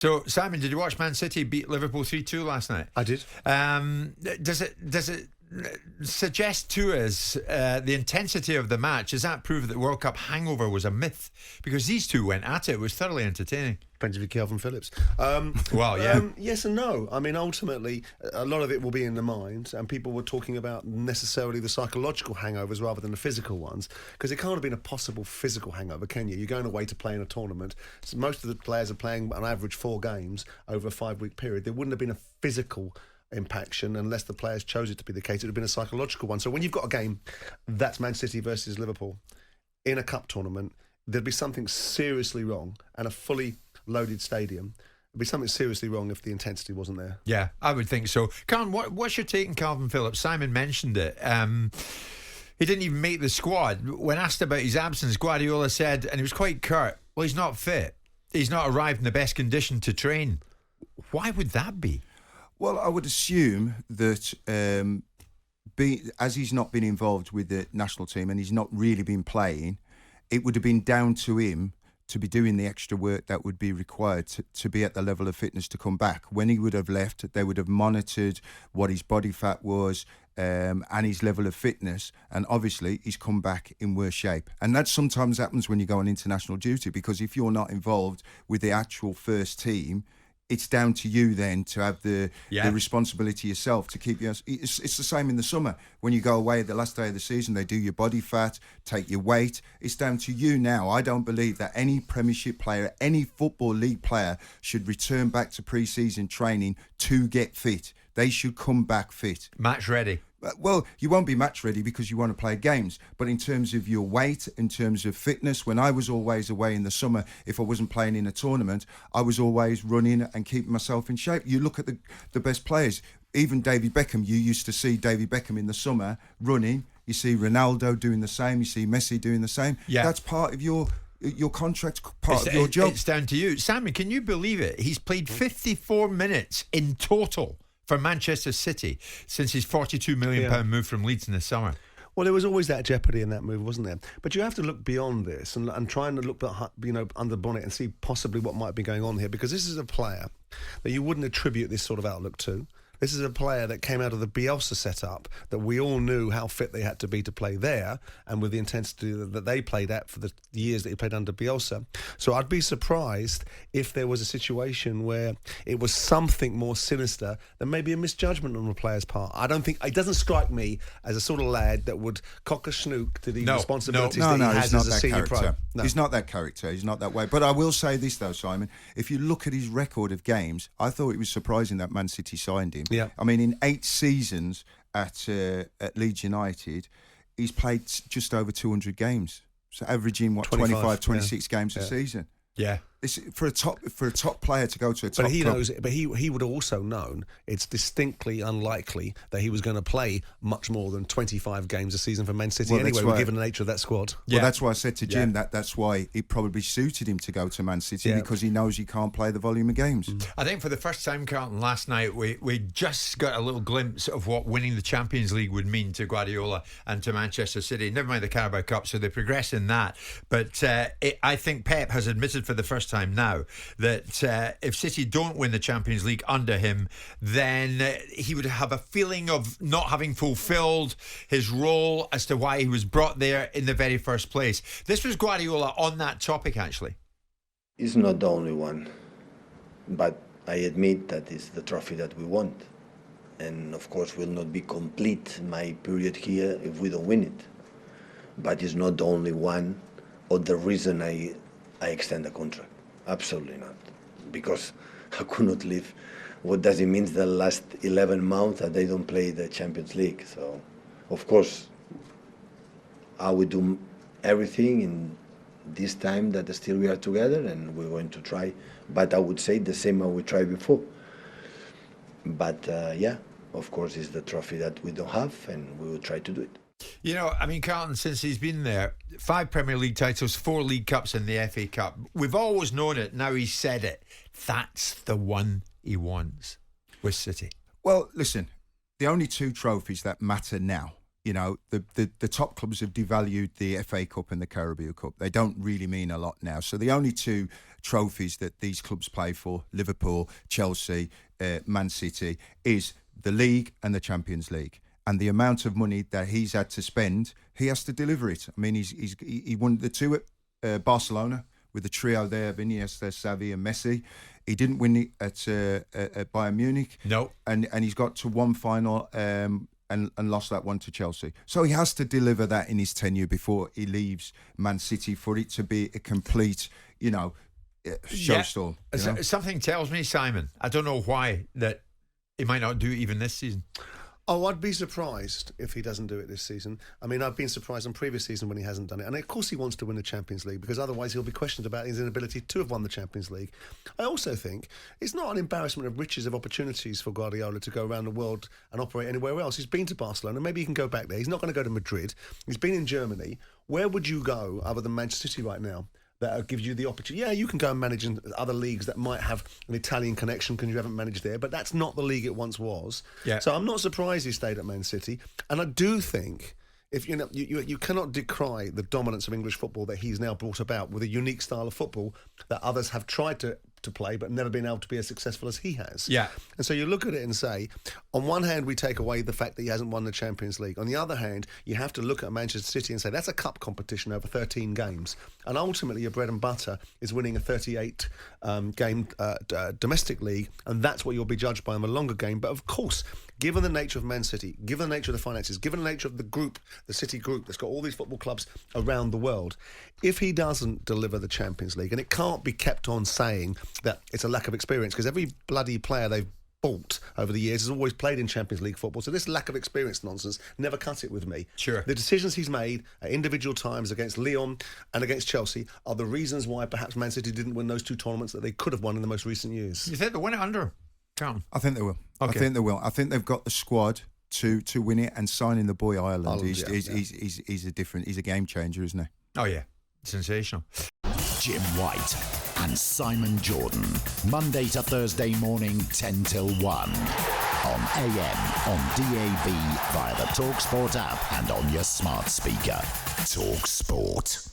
So, Simon, did you watch Man City beat Liverpool 3-2 last night? I did. Does it suggest to us the intensity of the match? Does that prove that the World Cup hangover was a myth? Because these two went at it. It was thoroughly entertaining. Depends if you're Kalvin Phillips. Well, yeah. Yes and no. I mean, ultimately, a lot of it will be in the mind, and people were talking about necessarily the psychological hangovers rather than the physical ones, because it can't have been a possible physical hangover, can you? You're going away to play in a tournament. So most of the players are playing on average 4 games over a 5-week period. There wouldn't have been a physical impaction unless the players chose it to be the case. It would have been a psychological one. So when you've got a game that's Man City versus Liverpool in a cup tournament, there'd be something seriously wrong, and a fully loaded stadium, there'd be something seriously wrong if the intensity wasn't there. Yeah, I would think so. Calvin, what's your take on Kalvin Phillips? Simon mentioned it. He didn't even make the squad. When asked about his absence, Guardiola said, and he was quite curt, well, he's not fit. He's not arrived in the best condition to train. Why would that be? Well, I would assume that as he's not been involved with the national team and he's not really been playing, it would have been down to him to be doing the extra work that would be required to be at the level of fitness to come back. When he would have left, they would have monitored what his body fat was and his level of fitness, and obviously he's come back in worse shape. And that sometimes happens when you go on international duty, because if you're not involved with the actual first team, it's down to you then to have the responsibility yourself to keep you. It's the same in the summer. When you go away the last day of the season, they do your body fat, take your weight. It's down to you now. I don't believe that any Premiership player, any Football League player should return back to pre-season training to get fit. They should come back fit. Match ready. Well, you won't be match ready because you want to play games. But in terms of your weight, in terms of fitness, when I was always away in the summer, if I wasn't playing in a tournament, I was always running and keeping myself in shape. You look at the best players, even David Beckham. You used to see David Beckham in the summer running. You see Ronaldo doing the same. You see Messi doing the same. Yeah. That's part of your contract, part of your job. It's down to you. Simon, can you believe it? He's played 54 minutes in total for Manchester City since his £42 million move from Leeds in the summer. Well, there was always that jeopardy in that move, wasn't there? But you have to look beyond this and try and look, under the bonnet and see possibly what might be going on here, because this is a player that you wouldn't attribute this sort of outlook to. This is a player that came out of the Bielsa setup that we all knew how fit they had to be to play there, and with the intensity that they played at for the years that he played under Bielsa. So I'd be surprised if there was a situation where it was something more sinister than maybe a misjudgment on the player's part. I don't think, it doesn't strike me as a sort of lad that would cock a snook to the responsibilities that he has as a senior pro. No. He's not that character. He's not that way. But I will say this though, Simon, if you look at his record of games, I thought it was surprising that Man City signed him. Yeah. I mean, in 8 seasons at Leeds United, he's played just over 200 games. So averaging, 25, 26 games a season. Yeah. It's for a top player to go to a top But he club. knows. But he would have also known it's distinctly unlikely that he was going to play much more than 25 games a season for Man City anyway, given the nature of that squad. Well, that's why I said to Jim that's why it probably suited him to go to Man City, because he knows he can't play the volume of games. I think for the first time, Carlton, last night we just got a little glimpse of what winning the Champions League would mean to Guardiola and to Manchester City. Never mind the Carabao Cup, so they progress in that. But I think Pep has admitted for the first time now that if City don't win the Champions League under him, then he would have a feeling of not having fulfilled his role as to why he was brought there in the very first place. This was Guardiola on that topic, actually. It's not the only one, but I admit that it's the trophy that we want, and of course will not be complete my period here if we don't win it, but it's not the only one or the reason I extend the contract. Absolutely not, because I could not live. What does it mean the last 11 months that they don't play the Champions League? So, of course, I will do everything in this time that still we are together, and we're going to try. But I would say the same I would try before. But of course, it's the trophy that we don't have, and we will try to do it. You know, I mean, Carlton, since he's been there, 5 Premier League titles, 4 League Cups and the FA Cup. We've always known it. Now he's said it. That's the one he wants with City. Well, listen, the only 2 trophies that matter now, you know, the top clubs have devalued the FA Cup and the Carabao Cup. They don't really mean a lot now. So the only 2 trophies that these clubs play for, Liverpool, Chelsea, Man City, is the league and the Champions League. And the amount of money that he's had to spend, he has to deliver it. I mean, he won the 2 at Barcelona with the trio there of Iniesta, Xavi and Messi. He didn't win it at Bayern Munich. No. And he's got to one final and lost that one to Chelsea. So he has to deliver that in his tenure before he leaves Man City for it to be a complete, showstone. Yeah. Something tells me, Simon, I don't know why, that he might not do it even this season. Oh, I'd be surprised if he doesn't do it this season. I mean, I've been surprised on previous season when he hasn't done it. And of course he wants to win the Champions League, because otherwise he'll be questioned about his inability to have won the Champions League. I also think it's not an embarrassment of riches of opportunities for Guardiola to go around the world and operate anywhere else. He's been to Barcelona. Maybe he can go back there. He's not going to go to Madrid. He's been in Germany. Where would you go other than Manchester City right now? That gives you the opportunity. Yeah, you can go and manage in other leagues that might have an Italian connection because you haven't managed there, but that's not the league it once was. Yeah. So I'm not surprised he stayed at Man City, and I do think if you cannot decry the dominance of English football that he's now brought about with a unique style of football that others have tried to play but never been able to be as successful as he has. Yeah. And so you look at it and say, on one hand, we take away the fact that he hasn't won the Champions League. On the other hand, you have to look at Manchester City and say that's a cup competition over 13 games. And ultimately, your bread and butter is winning a 38 game domestic league, and that's what you'll be judged by in a longer game. But of course, given the nature of Man City, given the nature of the finances, given the nature of the group, the City group that's got all these football clubs around the world, if he doesn't deliver the Champions League, and it can't be kept on saying that it's a lack of experience, because every bloody player they've bought over the years has always played in Champions League football, so this lack of experience nonsense never cut it with me. Sure. The decisions he's made at individual times against Lyon and against Chelsea are the reasons why perhaps Man City didn't win those 2 tournaments that they could have won in the most recent years. You think they'll win it under Carlton? I think they will. Okay. I think they will. I think they've got the squad to win it, and signing the boy Ireland, he's a game changer, isn't he? Oh, yeah. Sensational. Jim White and Simon Jordan. Monday to Thursday morning, 10 till 1. On AM, on DAB, via the talkSPORT app and on your smart speaker. talkSPORT.